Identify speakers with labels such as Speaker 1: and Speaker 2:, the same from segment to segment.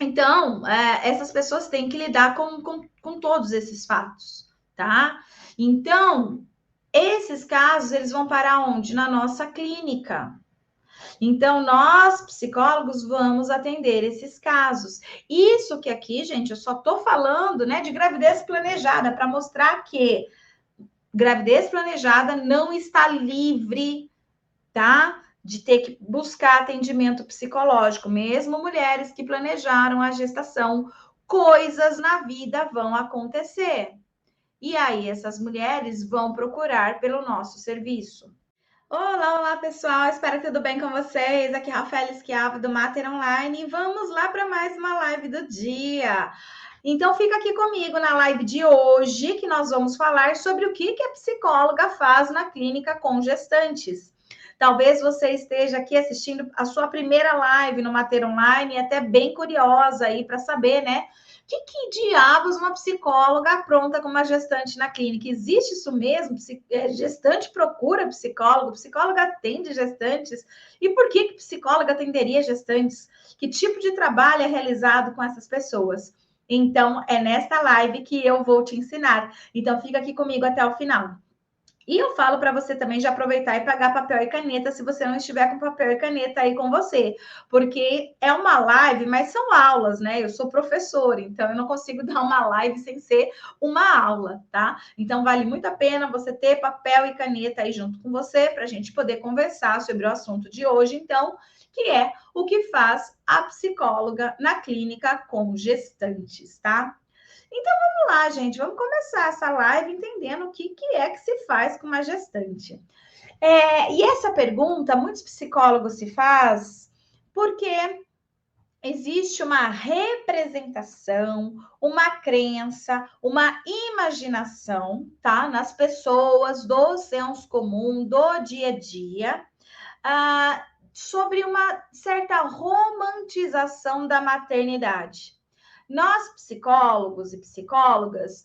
Speaker 1: Então, essas pessoas têm que lidar com todos esses fatos, tá? Então, esses casos, eles vão parar onde? Na nossa clínica. Então, nós, psicólogos, vamos atender esses casos. Isso que aqui, gente, eu só tô falando, né, de gravidez planejada, para mostrar que gravidez planejada não está livre, tá? De ter que buscar atendimento psicológico, mesmo mulheres que planejaram a gestação, coisas na vida vão acontecer. E aí, essas mulheres vão procurar pelo nosso serviço. Olá, olá pessoal, espero que tudo bem com vocês. Aqui é a Rafaela Esquiava do Mater Online e vamos lá para mais uma live do dia. Então fica aqui comigo na live de hoje que nós vamos falar sobre o que a psicóloga faz na clínica com gestantes. Talvez você esteja aqui assistindo a sua primeira live no Mater Online e até bem curiosa aí para saber, né? Que diabos uma psicóloga apronta com uma gestante na clínica? Existe isso mesmo? Gestante procura psicólogo? Psicóloga atende gestantes? E por que psicóloga atenderia gestantes? Que tipo de trabalho é realizado com essas pessoas? Então, é nesta live que eu vou te ensinar. Então, fica aqui comigo até o final. E eu falo para você também de aproveitar e pegar papel e caneta se você não estiver com papel e caneta aí com você, porque é uma live, mas são aulas, né? Eu sou professora, então eu não consigo dar uma live sem ser uma aula, tá? Então vale muito a pena você ter papel e caneta aí junto com você para a gente poder conversar sobre o assunto de hoje, então, que é o que faz a psicóloga na clínica com gestantes, tá? Então vamos lá, gente, vamos começar essa live entendendo o que é que se faz com uma gestante. E essa pergunta muitos psicólogos se faz porque existe uma representação, uma crença, uma imaginação, tá? Nas pessoas, do senso comum, do dia a dia, sobre uma certa romantização da maternidade. Nós, psicólogos e psicólogas,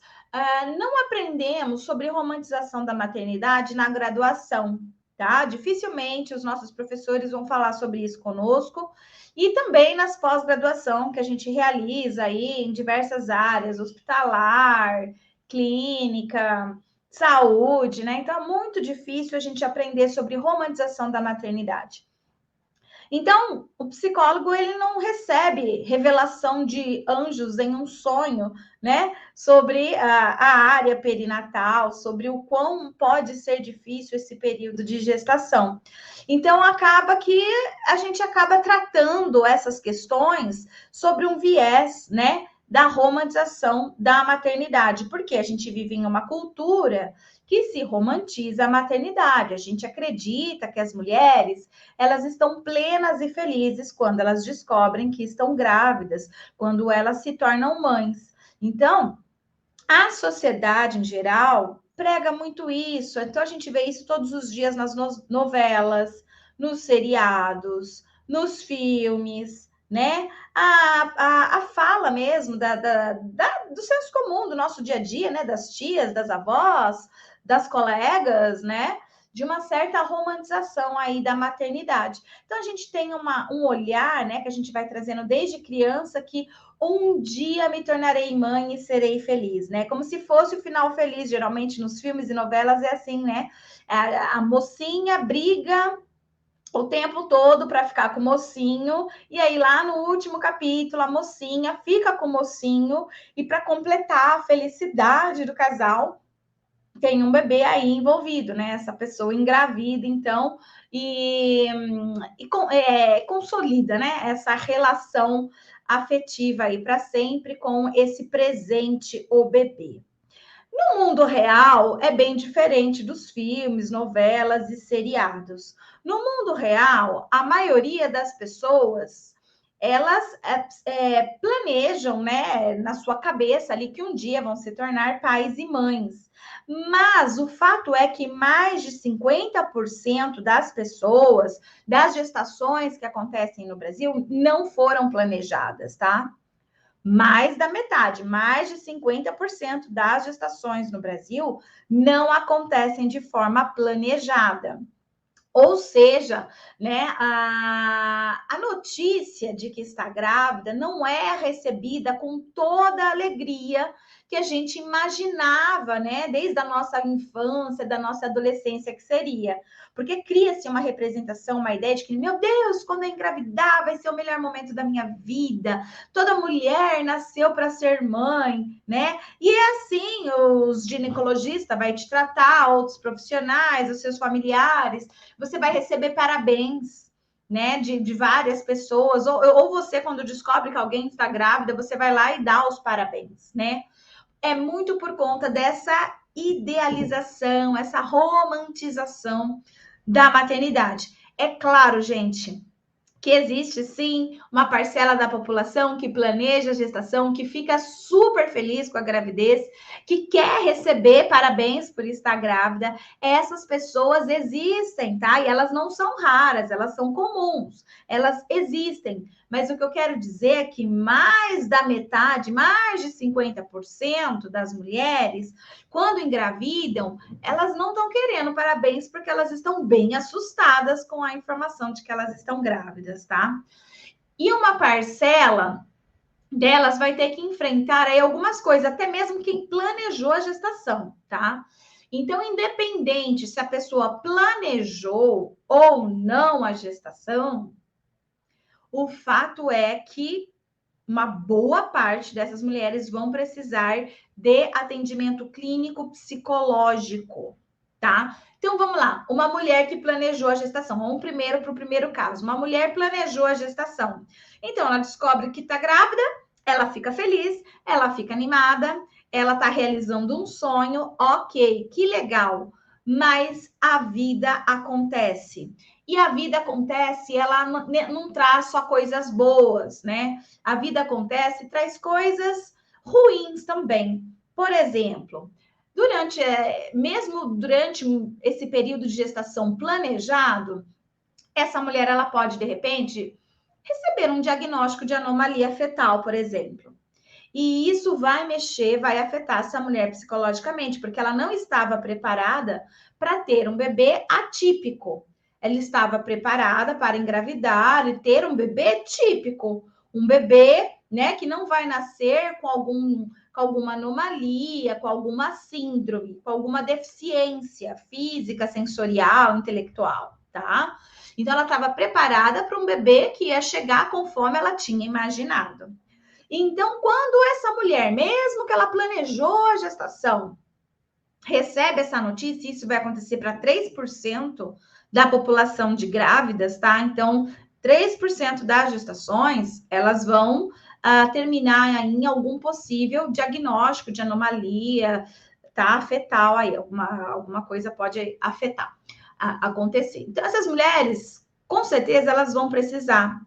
Speaker 1: não aprendemos sobre romantização da maternidade na graduação, tá? Dificilmente os nossos professores vão falar sobre isso conosco, e também nas pós-graduação que a gente realiza aí em diversas áreas, hospitalar, clínica, saúde, né? Então é muito difícil a gente aprender sobre romantização da maternidade. Então, o psicólogo ele não recebe revelação de anjos em um sonho, né? Sobre a área perinatal, sobre o quão pode ser difícil esse período de gestação. Então, acaba que a gente acaba tratando essas questões sobre um viés, né? Da romantização da maternidade, porque a gente vive em uma cultura que se romantiza a maternidade. A gente acredita que as mulheres elas estão plenas e felizes quando elas descobrem que estão grávidas, quando elas se tornam mães. Então, a sociedade em geral prega muito isso. Então, a gente vê isso todos os dias nas novelas, nos seriados, nos filmes, né? A fala mesmo do senso comum, do nosso dia a dia, né? Das tias, das avós, das colegas, né? De uma certa romantização aí da maternidade. Então, a gente tem um olhar, né? Que a gente vai trazendo desde criança que um dia me tornarei mãe e serei feliz, né? Como se fosse o final feliz. Geralmente nos filmes e novelas é assim, né? A mocinha briga o tempo todo para ficar com o mocinho, e aí lá no último capítulo a mocinha fica com o mocinho, e para completar a felicidade do casal, tem um bebê aí envolvido, né? Essa pessoa engravida, então, consolida, né? Essa relação afetiva aí para sempre com esse presente, o bebê. No mundo real, é bem diferente dos filmes, novelas e seriados. No mundo real, a maioria das pessoas elas planejam, né, na sua cabeça ali que um dia vão se tornar pais e mães. Mas o fato é que mais de 50% das pessoas, das gestações que acontecem no Brasil, não foram planejadas, tá? Mais da metade, mais de 50% das gestações no Brasil não acontecem de forma planejada. Ou seja, né, a notícia de que está grávida não é recebida com toda a alegria que a gente imaginava, né, desde a nossa infância, da nossa adolescência, que seria. Porque cria-se uma representação, uma ideia de que, meu Deus, quando eu engravidar vai ser o melhor momento da minha vida, toda mulher nasceu para ser mãe, né? E é assim, os ginecologistas vai te tratar, outros profissionais, os seus familiares, você vai receber parabéns, né, de várias pessoas, ou você, quando descobre que alguém está grávida, você vai lá e dá os parabéns, né? É muito por conta dessa idealização, essa romantização da maternidade. É claro, gente, que existe sim uma parcela da população que planeja a gestação, que fica super feliz com a gravidez, que quer receber parabéns por estar grávida. Essas pessoas existem, tá? E elas não são raras, elas são comuns, elas existem. Mas o que eu quero dizer é que mais da metade, mais de 50% das mulheres, quando engravidam, elas não estão querendo parabéns porque elas estão bem assustadas com a informação de que elas estão grávidas, tá? E uma parcela delas vai ter que enfrentar aí algumas coisas, até mesmo quem planejou a gestação, tá? Então, independente se a pessoa planejou ou não a gestação, o fato é que uma boa parte dessas mulheres vão precisar de atendimento clínico psicológico, tá? Então vamos lá, uma mulher que planejou a gestação, vamos primeiro para o primeiro caso. Uma mulher planejou a gestação, então ela descobre que está grávida, ela fica feliz, ela fica animada, ela está realizando um sonho, ok, que legal, mas a vida acontece. E a vida acontece, ela não traz só coisas boas, né? A vida acontece e traz coisas ruins também. Por exemplo, mesmo durante esse período de gestação planejado, essa mulher ela pode de repente receber um diagnóstico de anomalia fetal, por exemplo. E isso vai mexer, vai afetar essa mulher psicologicamente, porque ela não estava preparada para ter um bebê atípico. Ela estava preparada para engravidar e ter um bebê típico, um bebê, né, que não vai nascer com alguma anomalia, com alguma síndrome, com alguma deficiência física, sensorial, intelectual, tá? Então ela estava preparada para um bebê que ia chegar conforme ela tinha imaginado. Então, quando essa mulher, mesmo que ela planejou a gestação, recebe essa notícia, isso vai acontecer para 3% da população de grávidas, tá? Então, 3% das gestações, elas vão terminar em algum possível diagnóstico de anomalia, tá? Fetal aí, alguma coisa pode acontecer. Então, essas mulheres, com certeza, elas vão precisar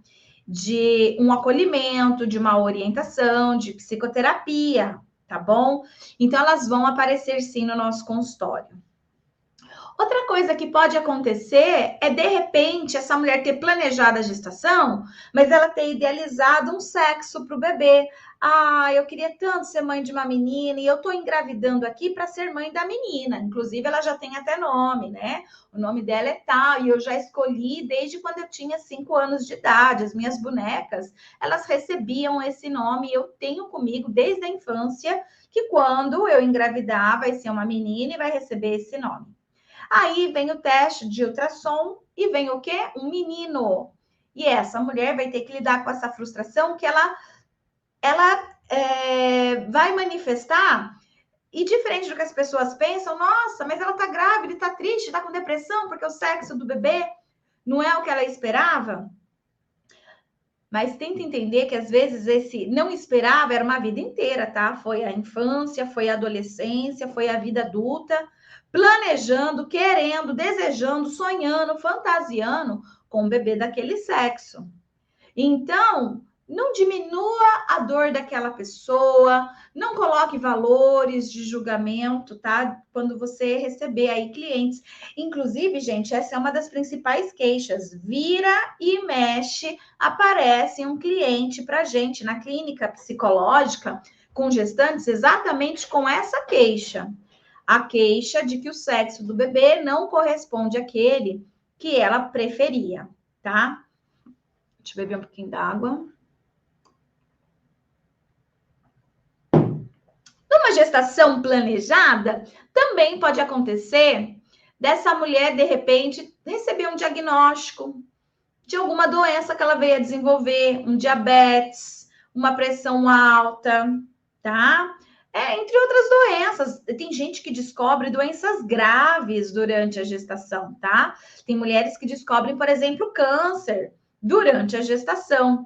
Speaker 1: de um acolhimento, de uma orientação, de psicoterapia, tá bom? Então, elas vão aparecer sim no nosso consultório. Outra coisa que pode acontecer é, de repente, essa mulher ter planejado a gestação, mas ela ter idealizado um sexo para o bebê. Ah, eu queria tanto ser mãe de uma menina e eu estou engravidando aqui para ser mãe da menina. Inclusive, ela já tem até nome, né? O nome dela é tal, e eu já escolhi desde quando eu tinha 5 anos de idade. As minhas bonecas, elas recebiam esse nome e eu tenho comigo desde a infância que quando eu engravidar vai ser uma menina e vai receber esse nome. Aí vem o teste de ultrassom e vem o quê? Um menino. E essa mulher vai ter que lidar com essa frustração que ela vai manifestar. E diferente do que as pessoas pensam, nossa, mas ela tá grávida, tá triste, tá com depressão porque o sexo do bebê não é o que ela esperava. Mas tenta entender que às vezes esse não esperava era uma vida inteira, tá? Foi a infância, foi a adolescência, foi a vida adulta, planejando, querendo, desejando, sonhando, fantasiando com um bebê daquele sexo. Então, não diminua a dor daquela pessoa, não coloque valores de julgamento, tá? Quando você receber aí clientes. Inclusive, gente, essa é uma das principais queixas. Vira e mexe, aparece um cliente para gente na clínica psicológica com gestantes exatamente com essa queixa. A queixa de que o sexo do bebê não corresponde àquele que ela preferia, tá? Deixa eu beber um pouquinho d'água. Numa gestação planejada, também pode acontecer dessa mulher, de repente, receber um diagnóstico de alguma doença que ela veio a desenvolver, um diabetes, uma pressão alta, tá? Entre outras doenças. Tem gente que descobre doenças graves durante a gestação, tá? Tem mulheres que descobrem, por exemplo, câncer durante a gestação.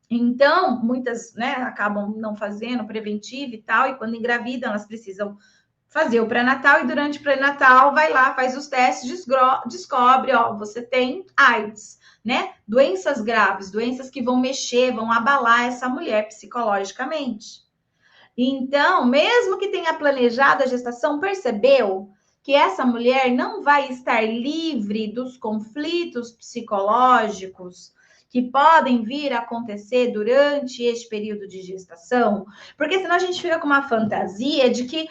Speaker 1: Então, muitas, né, acabam não fazendo preventivo e tal, e quando engravidam, elas precisam fazer o pré-natal, e durante o pré-natal vai lá, faz os testes, descobre, ó, você tem AIDS, né? Doenças graves, doenças que vão mexer, vão abalar essa mulher psicologicamente. Então, mesmo que tenha planejado a gestação, percebeu que essa mulher não vai estar livre dos conflitos psicológicos que podem vir a acontecer durante este período de gestação, porque senão a gente fica com uma fantasia de que,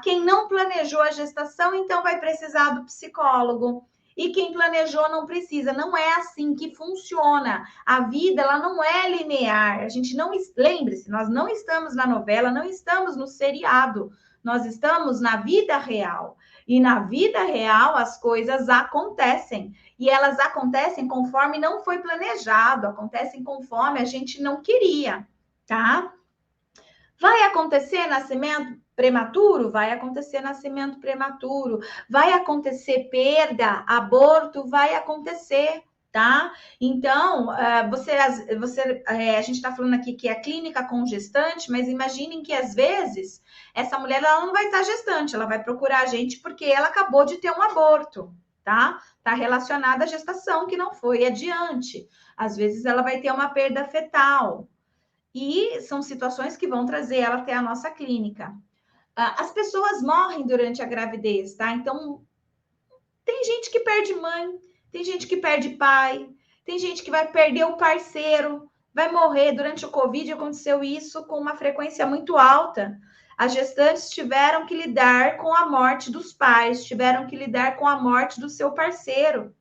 Speaker 1: quem não planejou a gestação, então vai precisar do psicólogo. E quem planejou não precisa. Não é assim que funciona. A vida, ela não é linear. A gente não... Lembre-se, nós não estamos na novela, não estamos no seriado. Nós estamos na vida real. E na vida real, as coisas acontecem. E elas acontecem conforme não foi planejado. Acontecem conforme a gente não queria, tá? Vai acontecer nascimento prematuro? Vai acontecer nascimento prematuro. Vai acontecer perda, aborto? Vai acontecer, tá? Então, a gente está falando aqui que é clínica com gestante, mas imaginem que às vezes essa mulher ela não vai estar gestante, ela vai procurar a gente porque ela acabou de ter um aborto, tá? Está relacionada à gestação que não foi adiante. Às vezes ela vai ter uma perda fetal. E são situações que vão trazer ela até a nossa clínica. As pessoas morrem durante a gravidez, tá? Então, tem gente que perde mãe, tem gente que perde pai, tem gente que vai perder o parceiro, vai morrer. Durante o Covid aconteceu isso com uma frequência muito alta. As gestantes tiveram que lidar com a morte dos pais, tiveram que lidar com a morte do seu parceiro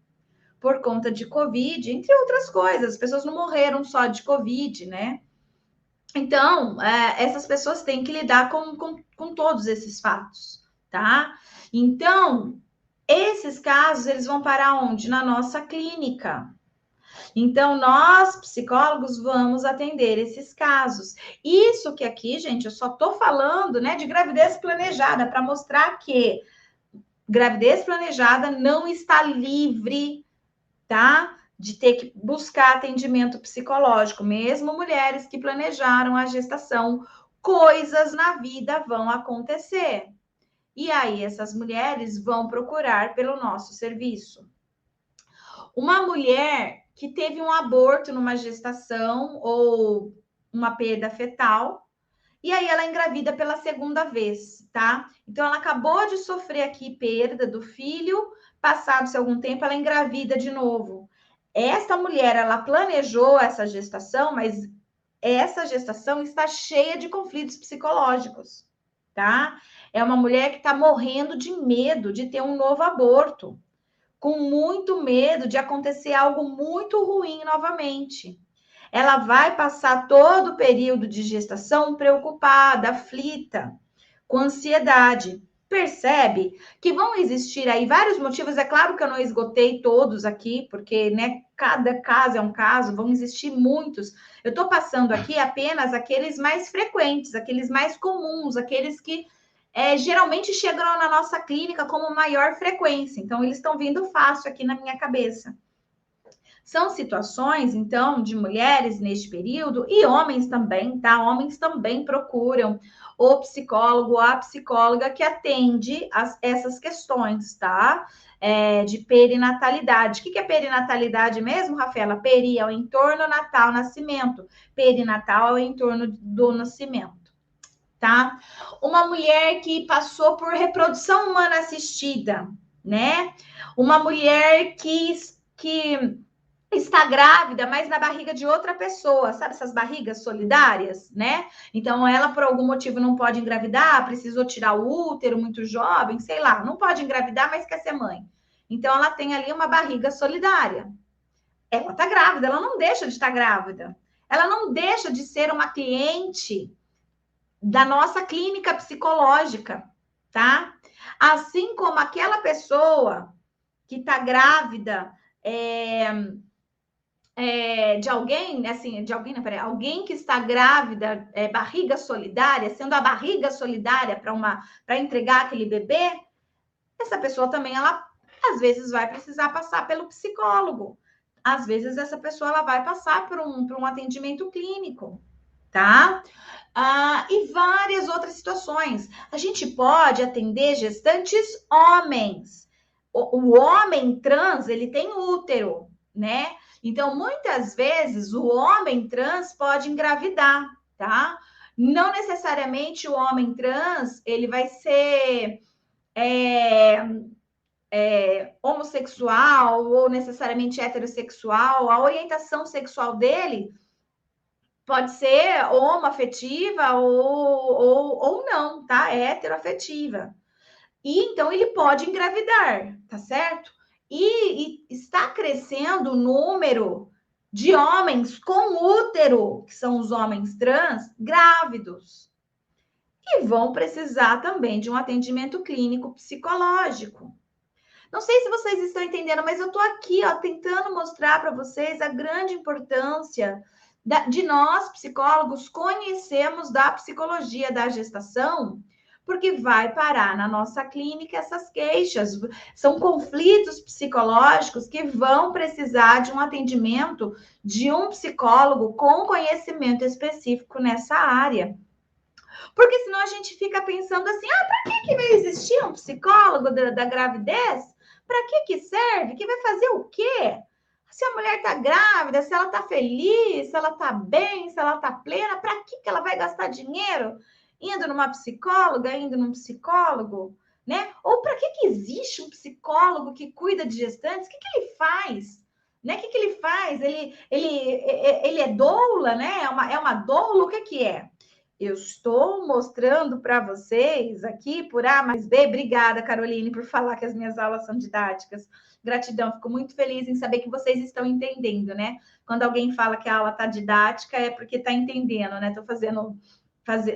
Speaker 1: por conta de Covid, entre outras coisas. As pessoas não morreram só de Covid, né? Então, essas pessoas têm que lidar com todos esses fatos, tá? Então, esses casos, eles vão parar onde? Na nossa clínica. Então, nós, psicólogos, vamos atender esses casos. Isso que aqui, gente, eu só tô falando, né, de gravidez planejada, para mostrar que gravidez planejada não está livre, tá? De ter que buscar atendimento psicológico, mesmo mulheres que planejaram a gestação, coisas na vida vão acontecer. E aí, essas mulheres vão procurar pelo nosso serviço. Uma mulher que teve um aborto numa gestação ou uma perda fetal, e aí ela engravida pela segunda vez, tá? Então, ela acabou de sofrer aqui perda do filho, passado-se algum tempo, ela engravida de novo. Esta mulher, ela planejou essa gestação, mas essa gestação está cheia de conflitos psicológicos, tá? É uma mulher que está morrendo de medo de ter um novo aborto, com muito medo de acontecer algo muito ruim novamente. Ela vai passar todo o período de gestação preocupada, aflita, com ansiedade. Percebe que vão existir aí vários motivos. É claro que eu não esgotei todos aqui, porque, né, cada caso é um caso, vão existir muitos. Eu estou passando aqui apenas aqueles mais frequentes, aqueles mais comuns, aqueles que geralmente chegam na nossa clínica como maior frequência. Então, eles estão vindo fácil aqui na minha cabeça. São situações, então, de mulheres neste período e homens também, tá? Homens também procuram o psicólogo, a psicóloga que atende essas questões, tá? De perinatalidade. O que é perinatalidade mesmo, Rafaela? Peri é o entorno, natal, nascimento. Perinatal é o entorno do nascimento, tá? Uma mulher que passou por reprodução humana assistida, né? Uma mulher que está grávida, mas na barriga de outra pessoa, sabe essas barrigas solidárias, né? Então, ela, por algum motivo, não pode engravidar, precisou tirar o útero muito jovem, sei lá, não pode engravidar, mas quer ser mãe. Então, ela tem ali uma barriga solidária. Ela está grávida, ela não deixa de estar grávida. Ela não deixa de ser uma cliente da nossa clínica psicológica, tá? Assim como aquela pessoa que está grávida de alguém, assim, de alguém, não, peraí, alguém que está grávida, barriga solidária, sendo a barriga solidária para entregar aquele bebê, essa pessoa também, ela às vezes vai precisar passar pelo psicólogo. Às vezes essa pessoa ela vai passar por um atendimento clínico, tá? E várias outras situações. A gente pode atender gestantes homens. O homem trans, ele tem útero, né? Então, muitas vezes, o homem trans pode engravidar, tá? Não necessariamente o homem trans, ele vai ser homossexual ou necessariamente heterossexual. A orientação sexual dele pode ser homoafetiva ou não, tá? Heteroafetiva. E então ele pode engravidar, tá certo? E está crescendo o número de homens com útero, que são os homens trans, grávidos. E vão precisar também de um atendimento clínico psicológico. Não sei se vocês estão entendendo, mas eu estou aqui, ó, tentando mostrar para vocês a grande importância de nós, psicólogos, conhecermos da psicologia da gestação, porque vai parar na nossa clínica essas queixas. São conflitos psicológicos que vão precisar de um atendimento de um psicólogo com conhecimento específico nessa área. Porque senão a gente fica pensando assim, para que vai existir um psicólogo da gravidez? Para que serve? Que vai fazer o quê? Se a mulher está grávida, se ela está feliz, se ela está bem, se ela está plena, para que ela vai gastar dinheiro indo numa psicóloga, indo num psicólogo, né? Ou para que existe um psicólogo que cuida de gestantes? O que ele faz? Né? O que ele faz? Ele é doula, né? É uma doula? O que é? Eu estou mostrando para vocês aqui por A mais B. Obrigada, Caroline, por falar que as minhas aulas são didáticas. Gratidão, fico muito feliz em saber que vocês estão entendendo, né? Quando alguém fala que a aula está didática, é porque está entendendo, né? Estou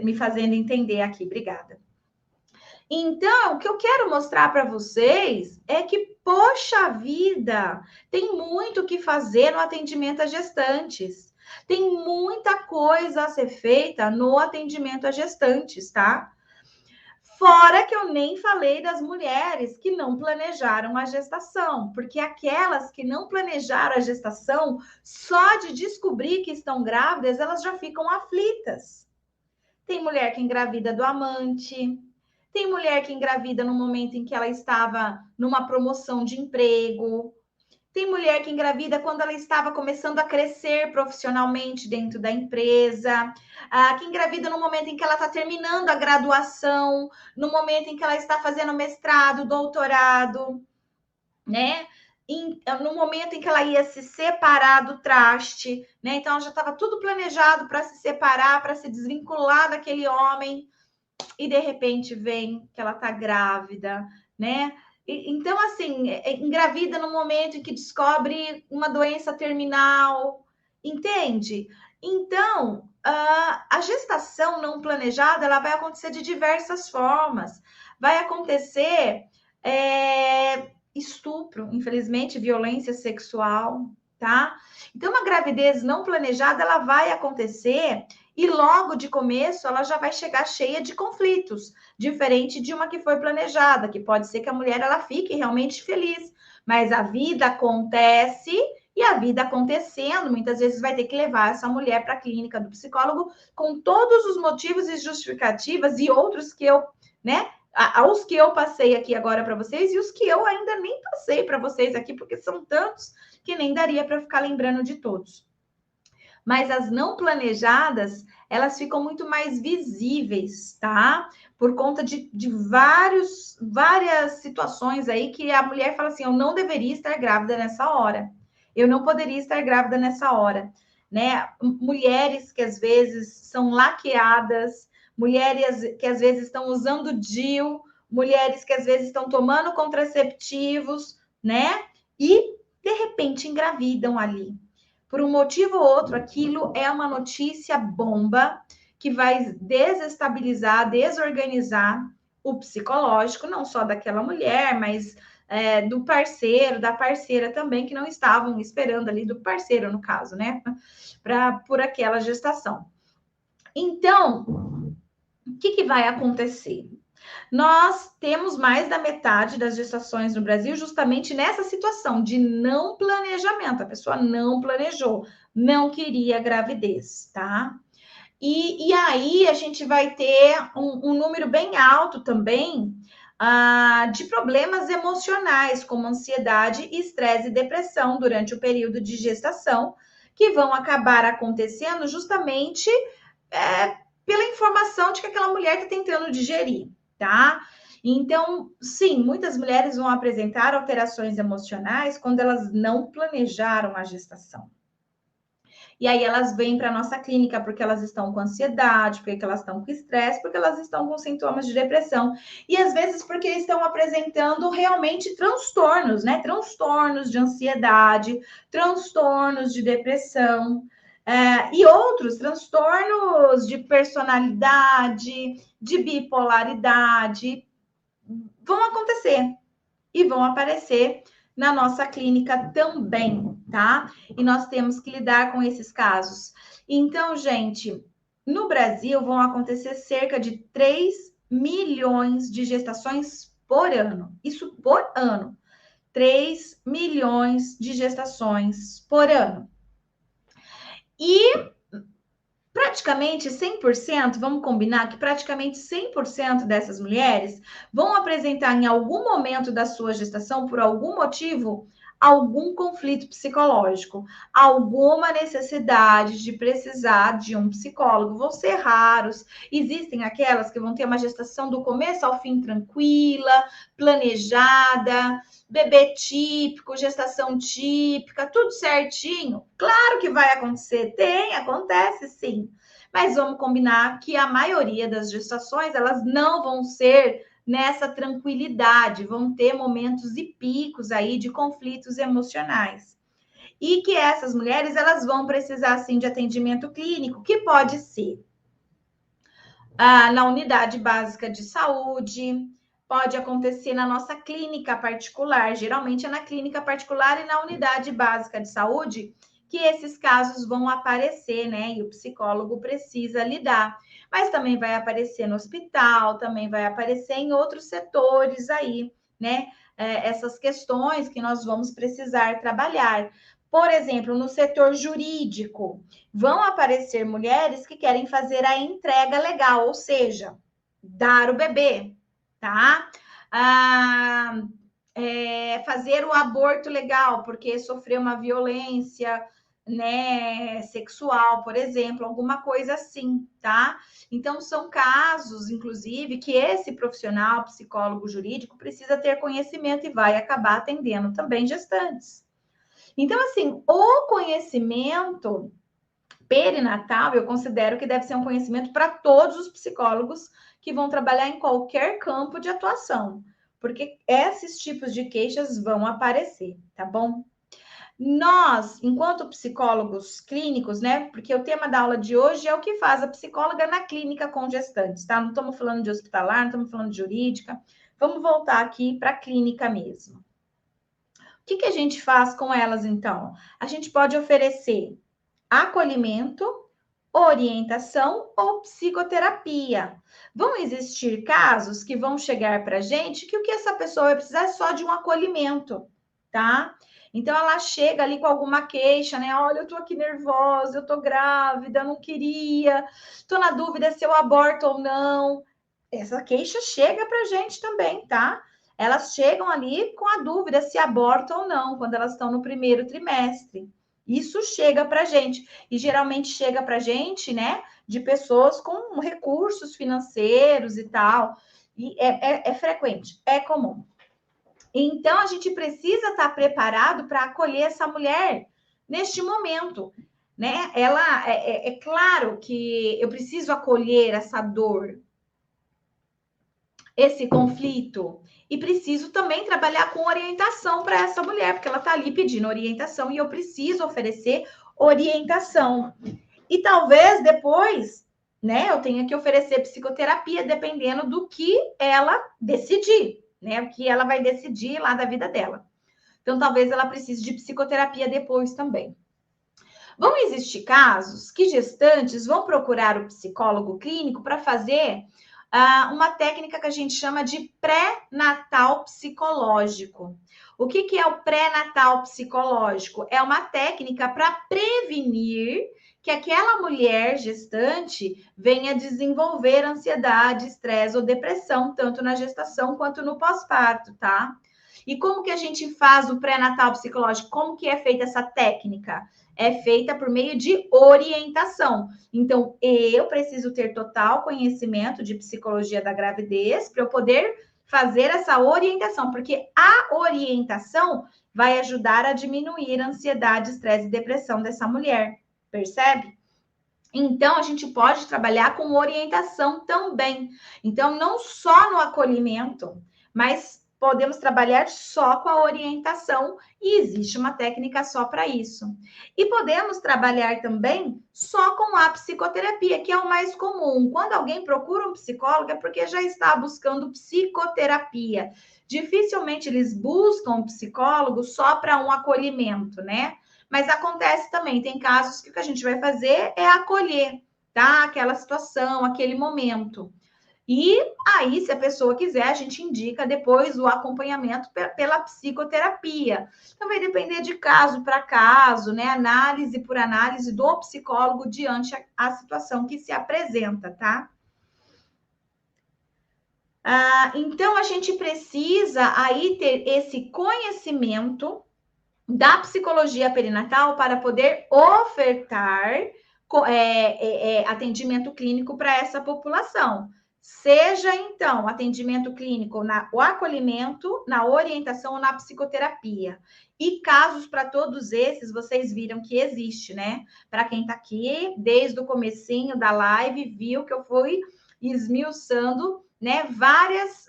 Speaker 1: me fazendo entender aqui. Obrigada. Então, o que eu quero mostrar para vocês é que, poxa vida, tem muito o que fazer no atendimento a gestantes. Tem muita coisa a ser feita no atendimento a gestantes, tá? Fora que eu nem falei das mulheres que não planejaram a gestação, porque aquelas que não planejaram a gestação, só de descobrir que estão grávidas, elas já ficam aflitas. Tem mulher que engravida do amante, tem mulher que engravida no momento em que ela estava numa promoção de emprego. Tem mulher que engravida quando ela estava começando a crescer profissionalmente dentro da empresa, que engravida no momento em que ela está terminando a graduação, no momento em que ela está fazendo mestrado, doutorado, né? No momento em que ela ia se separar do traste, né? Então, ela já estava tudo planejado para se separar, para se desvincular daquele homem, e de repente vem que ela está grávida, né? Então, assim, engravida no momento em que descobre uma doença terminal, entende? Então, a gestação não planejada, ela vai acontecer de diversas formas. Vai acontecer estupro, infelizmente, violência sexual, tá? Então, uma gravidez não planejada, ela vai acontecer e logo de começo ela já vai chegar cheia de conflitos, diferente de uma que foi planejada, que pode ser que a mulher ela fique realmente feliz, mas a vida acontece e a vida acontecendo, muitas vezes vai ter que levar essa mulher para a clínica do psicólogo com todos os motivos e justificativas e outros que eu, né, aos que eu passei aqui agora para vocês e os que eu ainda nem passei para vocês aqui, porque são tantos que nem daria para ficar lembrando de todos. Mas as não planejadas, elas ficam muito mais visíveis, tá? Por conta de várias situações aí que a mulher fala assim, eu não deveria estar grávida nessa hora. Eu não poderia estar grávida nessa hora, né? Mulheres que às vezes são laqueadas, mulheres que às vezes estão usando DIU, mulheres que às vezes estão tomando contraceptivos, né? E, de repente, engravidam ali. Por um motivo ou outro, aquilo é uma notícia bomba que vai desestabilizar, desorganizar o psicológico, não só daquela mulher, mas do parceiro, da parceira também, que não estavam esperando ali, do parceiro, no caso, né? Por aquela gestação. Então, o que vai acontecer? Nós temos mais da metade das gestações no Brasil justamente nessa situação de não planejamento. A pessoa não planejou, não queria gravidez, tá? E aí a gente vai ter um número bem alto também de problemas emocionais, como ansiedade, estresse e depressão durante o período de gestação, que vão acabar acontecendo justamente pela informação de que aquela mulher está tentando digerir, tá? Então, sim, muitas mulheres vão apresentar alterações emocionais quando elas não planejaram a gestação. E aí elas vêm para a nossa clínica porque elas estão com ansiedade, porque elas estão com estresse, porque elas estão com sintomas de depressão. E às vezes porque estão apresentando realmente transtornos, né? Transtornos de ansiedade, transtornos de depressão. E outros transtornos de personalidade, de bipolaridade, vão acontecer e vão aparecer na nossa clínica também, tá? E nós temos que lidar com esses casos. Então, gente, no Brasil vão acontecer cerca de 3 milhões de gestações por ano. Isso por ano. 3 milhões de gestações por ano. E praticamente 100%, vamos combinar que praticamente 100% dessas mulheres vão apresentar em algum momento da sua gestação, por algum motivo, algum conflito psicológico, alguma necessidade de precisar de um psicólogo. Vão ser raros. Existem aquelas que vão ter uma gestação do começo ao fim tranquila, planejada, bebê típico, gestação típica, tudo certinho. Claro que vai acontecer, acontece sim. Mas vamos combinar que a maioria das gestações, elas não vão ser nessa tranquilidade, vão ter momentos e picos aí de conflitos emocionais. E que essas mulheres, elas vão precisar sim de atendimento clínico, que pode ser na unidade básica de saúde, pode acontecer na nossa clínica particular, geralmente é na clínica particular e na unidade básica de saúde que esses casos vão aparecer, né? E o psicólogo precisa lidar. Mas também vai aparecer no hospital, também vai aparecer em outros setores aí, né? Essas questões que nós vamos precisar trabalhar. Por exemplo, no setor jurídico, vão aparecer mulheres que querem fazer a entrega legal, ou seja, dar o bebê, tá? Fazer o aborto legal, porque sofreu uma violência, né, sexual, por exemplo, alguma coisa assim, tá? Então, são casos, inclusive, que esse profissional, psicólogo jurídico, precisa ter conhecimento e vai acabar atendendo também gestantes. Então, assim, o conhecimento perinatal, eu considero que deve ser um conhecimento para todos os psicólogos que vão trabalhar em qualquer campo de atuação, porque esses tipos de queixas vão aparecer, tá bom? Nós, enquanto psicólogos clínicos, né? Porque o tema da aula de hoje é o que faz a psicóloga na clínica com gestantes, tá? Não estamos falando de hospitalar, não estamos falando de jurídica. Vamos voltar aqui para a clínica mesmo. O que a gente faz com elas, então? A gente pode oferecer acolhimento, orientação ou psicoterapia. Vão existir casos que vão chegar para a gente que o que essa pessoa vai precisar é só de um acolhimento, tá? Então ela chega ali com alguma queixa, né? Olha, eu tô aqui nervosa, eu tô grávida, não queria, tô na dúvida se eu aborto ou não. Essa queixa chega para a gente também, tá? Elas chegam ali com a dúvida se abortam ou não, quando elas estão no primeiro trimestre. Isso chega para a gente. E geralmente chega para a gente, né, de pessoas com recursos financeiros e tal. E é frequente, é comum. Então, a gente precisa estar preparado para acolher essa mulher neste momento, né? Ela, claro que eu preciso acolher essa dor, esse conflito. E preciso também trabalhar com orientação para essa mulher, porque ela está ali pedindo orientação e eu preciso oferecer orientação. E talvez depois, né, eu tenha que oferecer psicoterapia, dependendo do que ela decidir, né, o que ela vai decidir lá da vida dela. Então, talvez ela precise de psicoterapia depois também. Vão existir casos que gestantes vão procurar o psicólogo clínico para fazer uma técnica que a gente chama de pré-natal psicológico. O que é o pré-natal psicológico? É uma técnica para prevenir que aquela mulher gestante venha desenvolver ansiedade, estresse ou depressão, tanto na gestação quanto no pós-parto, tá? E como que a gente faz o pré-natal psicológico? Como que é feita essa técnica? É feita por meio de orientação. Então, eu preciso ter total conhecimento de psicologia da gravidez para eu poder fazer essa orientação, porque a orientação vai ajudar a diminuir a ansiedade, estresse e depressão dessa mulher, percebe? Então, a gente pode trabalhar com orientação também. Então, não só no acolhimento, mas podemos trabalhar só com a orientação e existe uma técnica só para isso. E podemos trabalhar também só com a psicoterapia, que é o mais comum. Quando alguém procura um psicólogo é porque já está buscando psicoterapia. Dificilmente eles buscam um psicólogo só para um acolhimento, né? Mas acontece também, tem casos que o que a gente vai fazer é acolher, tá? Aquela situação, aquele momento. E aí, se a pessoa quiser, a gente indica depois o acompanhamento pela psicoterapia. Então, vai depender de caso para caso, né? Análise por análise do psicólogo diante a situação que se apresenta, tá? Então, a gente precisa aí ter esse conhecimento da psicologia perinatal para poder ofertar atendimento clínico para essa população. Seja, então, atendimento clínico o acolhimento, na orientação ou na psicoterapia. E casos para todos esses, vocês viram que existe, né? Para quem está aqui, desde o comecinho da live, viu que eu fui esmiuçando, né? Várias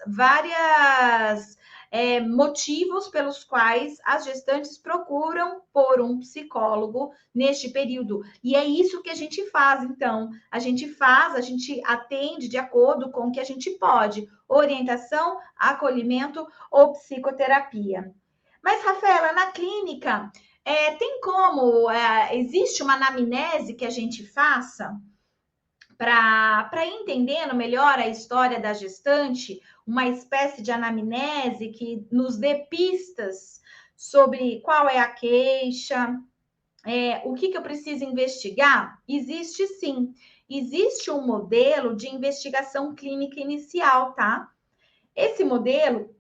Speaker 1: motivos pelos quais as gestantes procuram por um psicólogo neste período. E é isso que a gente faz, então. A gente atende de acordo com o que a gente pode. Orientação, acolhimento ou psicoterapia. Mas, Rafaela, na clínica, tem como, existe uma anamnese que a gente faça para ir entendendo melhor a história da gestante, uma espécie de anamnese que nos dê pistas sobre qual é a queixa, o que eu preciso investigar? Existe sim. Existe um modelo de investigação clínica inicial, tá? Esse modelo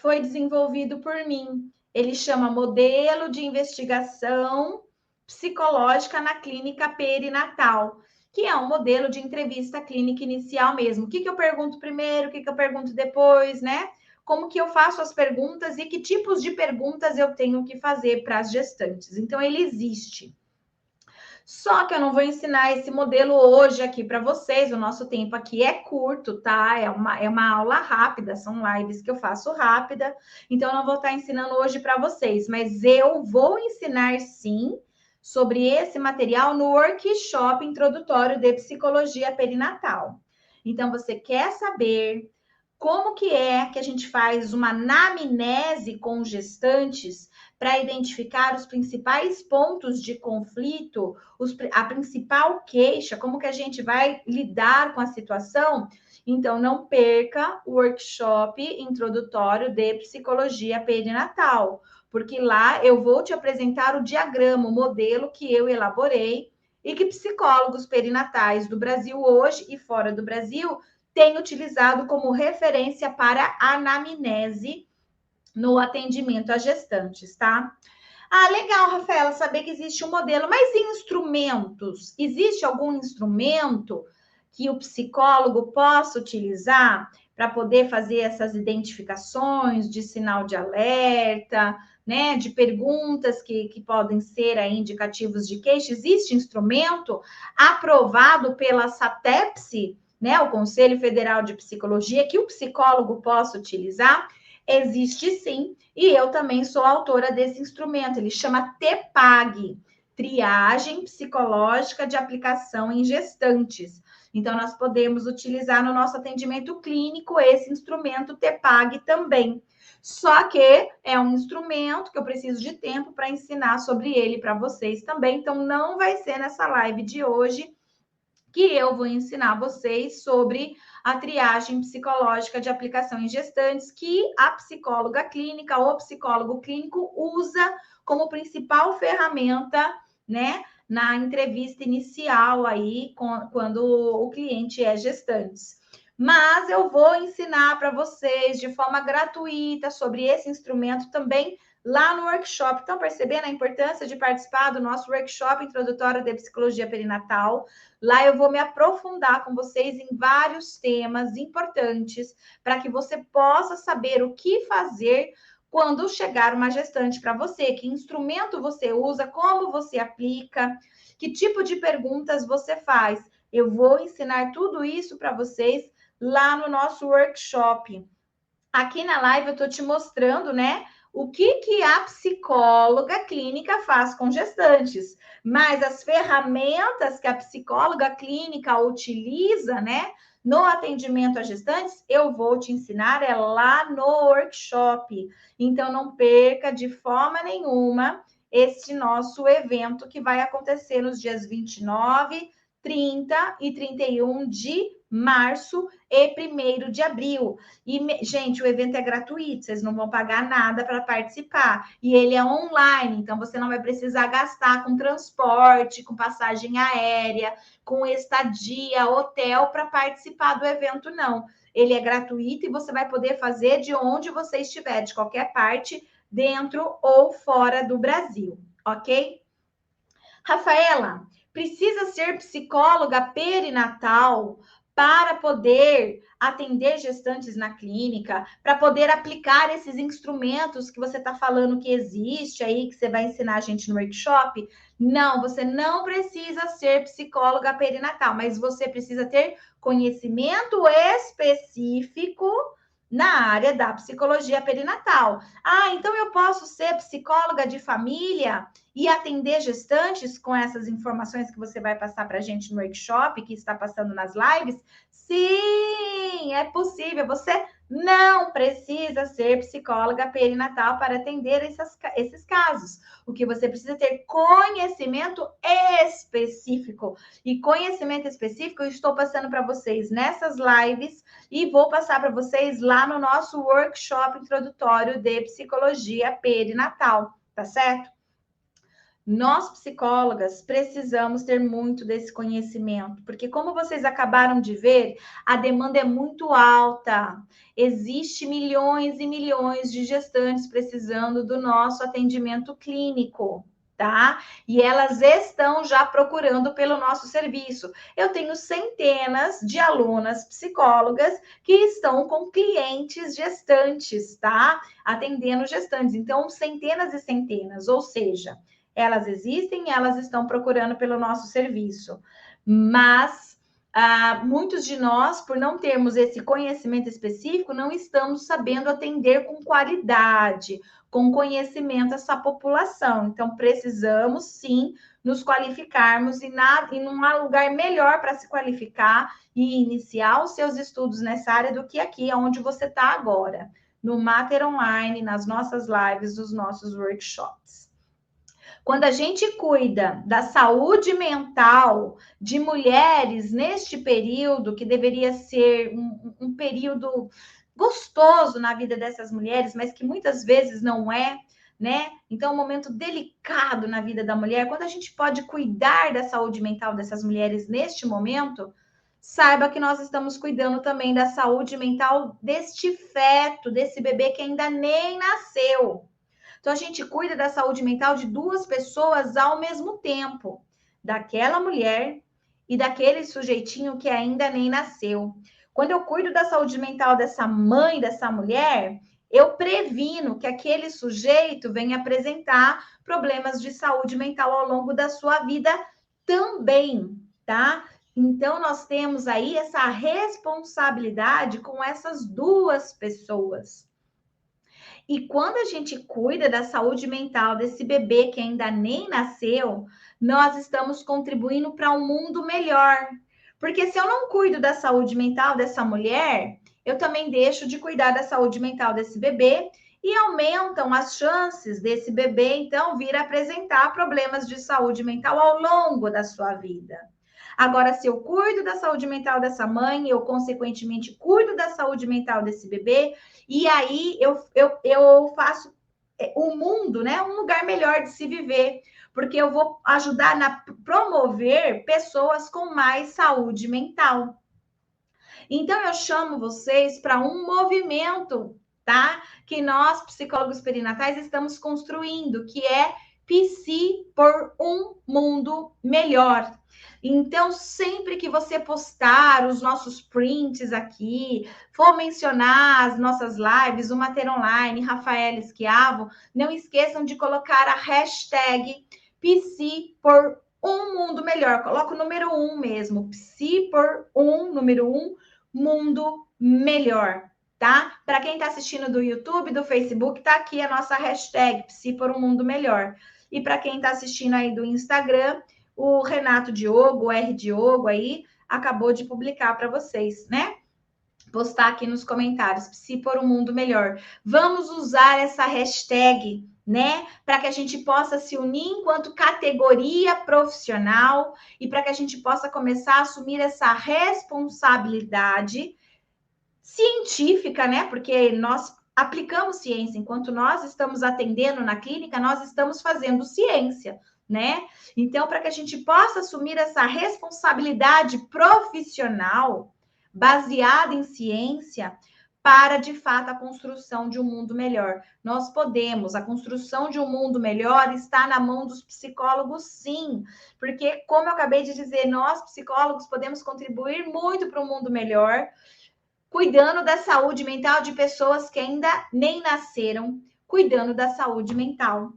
Speaker 1: foi desenvolvido por mim. Ele chama Modelo de Investigação Psicológica na Clínica Perinatal, que é um modelo de entrevista clínica inicial mesmo. O que eu pergunto primeiro, o que eu pergunto depois, né? Como que eu faço as perguntas e que tipos de perguntas eu tenho que fazer para as gestantes. Então, ele existe. Só que eu não vou ensinar esse modelo hoje aqui para vocês. O nosso tempo aqui é curto, tá? É uma aula rápida, são lives que eu faço rápida. Então, eu não vou estar ensinando hoje para vocês, mas eu vou ensinar sim sobre esse material no workshop introdutório de psicologia perinatal. Então, você quer saber como que é que a gente faz uma anamnese com gestantes para identificar os principais pontos de conflito, a principal queixa, como que a gente vai lidar com a situação? Então, não perca o workshop introdutório de psicologia perinatal, porque lá eu vou te apresentar o diagrama, o modelo que eu elaborei e que psicólogos perinatais do Brasil hoje e fora do Brasil têm utilizado como referência para anamnese no atendimento a gestantes, tá? Legal, Rafaela, saber que existe um modelo, mas instrumentos? Existe algum instrumento que o psicólogo possa utilizar para poder fazer essas identificações de sinal de alerta, né? De perguntas que podem ser aí indicativos de queixa? Existe instrumento aprovado pela SATEPSI, né, o Conselho Federal de Psicologia, que o psicólogo possa utilizar, existe sim, e eu também sou autora desse instrumento, ele chama TPAG, Triagem Psicológica de Aplicação em Gestantes. Então, nós podemos utilizar no nosso atendimento clínico esse instrumento TPAG também. Só que é um instrumento que eu preciso de tempo para ensinar sobre ele para vocês também. Então, não vai ser nessa live de hoje que eu vou ensinar vocês sobre a triagem psicológica de aplicação em gestantes, que a psicóloga clínica ou psicólogo clínico usa como principal ferramenta, né, na entrevista inicial aí, quando o cliente é gestante. Mas eu vou ensinar para vocês de forma gratuita sobre esse instrumento também lá no workshop. Estão percebendo a importância de participar do nosso workshop introdutório de psicologia perinatal? Lá eu vou me aprofundar com vocês em vários temas importantes para que você possa saber o que fazer quando chegar uma gestante para você, que instrumento você usa, como você aplica, que tipo de perguntas você faz. Eu vou ensinar tudo isso para vocês lá no nosso workshop. Aqui na live eu estou te mostrando, né, o que a psicóloga clínica faz com gestantes, mas as ferramentas que a psicóloga clínica utiliza, né, no atendimento a gestantes, eu vou te ensinar lá no workshop. Então, não perca de forma nenhuma este nosso evento que vai acontecer nos dias 29, 30 e 31 de março e 1º de abril. E, gente, o evento é gratuito, vocês não vão pagar nada para participar. E ele é online, então você não vai precisar gastar com transporte, com passagem aérea, com estadia, hotel para participar do evento, não. Ele é gratuito e você vai poder fazer de onde você estiver, de qualquer parte, dentro ou fora do Brasil, ok? Rafaela, precisa ser psicóloga perinatal para poder atender gestantes na clínica, para poder aplicar esses instrumentos que você está falando que existe aí, que você vai ensinar a gente no workshop? Não, você não precisa ser psicóloga perinatal, mas você precisa ter conhecimento específico na área da psicologia perinatal. Ah, então eu posso ser psicóloga de família e atender gestantes com essas informações que você vai passar para a gente no workshop, que está passando nas lives? Sim, é possível. Você não precisa ser psicóloga perinatal para atender esses casos. O que você precisa ter conhecimento específico. E conhecimento específico eu estou passando para vocês nessas lives e vou passar para vocês lá no nosso workshop introdutório de psicologia perinatal, tá certo? Nós, psicólogas, precisamos ter muito desse conhecimento, porque como vocês acabaram de ver, a demanda é muito alta. Existe milhões e milhões de gestantes precisando do nosso atendimento clínico, tá? E elas estão já procurando pelo nosso serviço. Eu tenho centenas de alunas psicólogas que estão com clientes gestantes, tá? Atendendo gestantes. Então, centenas e centenas, ou seja, elas existem, elas estão procurando pelo nosso serviço. Mas muitos de nós, por não termos esse conhecimento específico, não estamos sabendo atender com qualidade, com conhecimento essa população. Então, precisamos sim nos qualificarmos e não há lugar melhor para se qualificar e iniciar os seus estudos nessa área do que aqui, onde você está agora, no Mater Online, nas nossas lives, nos nossos workshops. Quando a gente cuida da saúde mental de mulheres neste período, que deveria ser um período gostoso na vida dessas mulheres, mas que muitas vezes não é, né? Então, é um momento delicado na vida da mulher. Quando a gente pode cuidar da saúde mental dessas mulheres neste momento, saiba que nós estamos cuidando também da saúde mental deste feto, desse bebê que ainda nem nasceu. Então, a gente cuida da saúde mental de duas pessoas ao mesmo tempo, daquela mulher e daquele sujeitinho que ainda nem nasceu. Quando eu cuido da saúde mental dessa mãe, dessa mulher, eu previno que aquele sujeito venha apresentar problemas de saúde mental ao longo da sua vida também, tá? Então, nós temos aí essa responsabilidade com essas duas pessoas. E quando a gente cuida da saúde mental desse bebê que ainda nem nasceu, nós estamos contribuindo para um mundo melhor. Porque se eu não cuido da saúde mental dessa mulher, eu também deixo de cuidar da saúde mental desse bebê e aumentam as chances desse bebê, então, vir a apresentar problemas de saúde mental ao longo da sua vida. Agora, se eu cuido da saúde mental dessa mãe, eu, consequentemente, cuido da saúde mental desse bebê, e aí eu faço o mundo, né, um lugar melhor de se viver, porque eu vou ajudar a promover pessoas com mais saúde mental. Então, eu chamo vocês para um movimento, tá? Que nós, psicólogos perinatais, estamos construindo, que é Psi por um mundo melhor. Então, sempre que você postar os nossos prints aqui, for mencionar as nossas lives, o Mater Online, Rafael Esquiavo, não esqueçam de colocar a hashtag Psi por um mundo melhor. Coloca o número 1 mesmo, Psi por um, número 1, mundo melhor, tá? Para quem está assistindo do YouTube, do Facebook, tá aqui a nossa hashtag Psi por um mundo melhor. E para quem está assistindo aí do Instagram, o Renato Diogo, o R Diogo aí, acabou de publicar para vocês, né? Postar aqui nos comentários, Psi por um mundo melhor. Vamos usar essa hashtag, né? Para que a gente possa se unir enquanto categoria profissional e para que a gente possa começar a assumir essa responsabilidade científica, né? Porque nós aplicamos ciência, enquanto nós estamos atendendo na clínica, nós estamos fazendo ciência, né? Então, para que a gente possa assumir essa responsabilidade profissional baseada em ciência, para de fato a construção de um mundo melhor. Nós podemos, a construção de um mundo melhor está na mão dos psicólogos, sim, porque, como eu acabei de dizer, nós psicólogos podemos contribuir muito para um mundo melhor, cuidando da saúde mental de pessoas que ainda nem nasceram, cuidando da saúde mental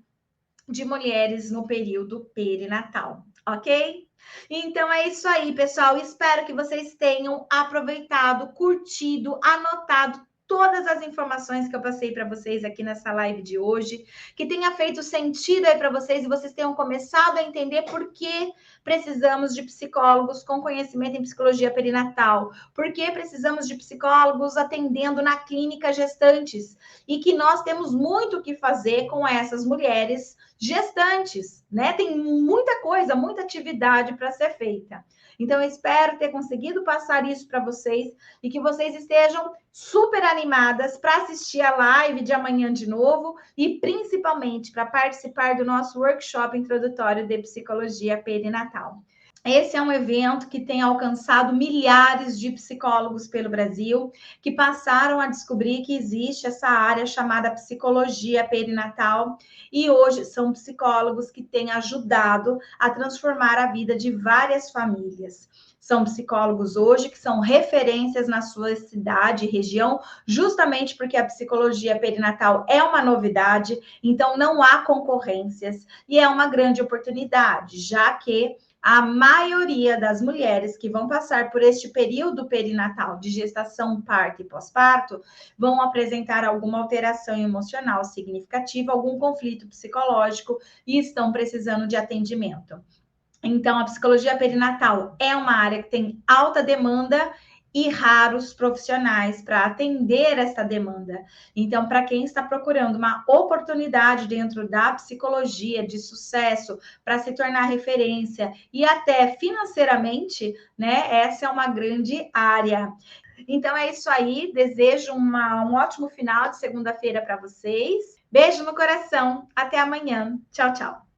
Speaker 1: de mulheres no período perinatal, ok? Então é isso aí, pessoal. Espero que vocês tenham aproveitado, curtido, anotado todas as informações que eu passei para vocês aqui nessa live de hoje, que tenha feito sentido aí para vocês e vocês tenham começado a entender por que precisamos de psicólogos com conhecimento em psicologia perinatal, por que precisamos de psicólogos atendendo na clínica gestantes e que nós temos muito o que fazer com essas mulheres gestantes, né? Tem muita coisa, muita atividade para ser feita. Então, eu espero ter conseguido passar isso para vocês e que vocês estejam super animadas para assistir a live de amanhã de novo e principalmente para participar do nosso workshop introdutório de psicologia perinatal. Esse é um evento que tem alcançado milhares de psicólogos pelo Brasil, que passaram a descobrir que existe essa área chamada psicologia perinatal, e hoje são psicólogos que têm ajudado a transformar a vida de várias famílias. São psicólogos hoje que são referências na sua cidade e região, justamente porque a psicologia perinatal é uma novidade, então não há concorrências, e é uma grande oportunidade, já que a maioria das mulheres que vão passar por este período perinatal de gestação, parto e pós-parto vão apresentar alguma alteração emocional significativa, algum conflito psicológico e estão precisando de atendimento. Então, a psicologia perinatal é uma área que tem alta demanda e raros profissionais para atender essa demanda. Então, para quem está procurando uma oportunidade dentro da psicologia de sucesso para se tornar referência e até financeiramente, né? Essa é uma grande área. Então é isso aí. Desejo um ótimo final de segunda-feira para vocês. Beijo no coração. Até amanhã. Tchau, tchau.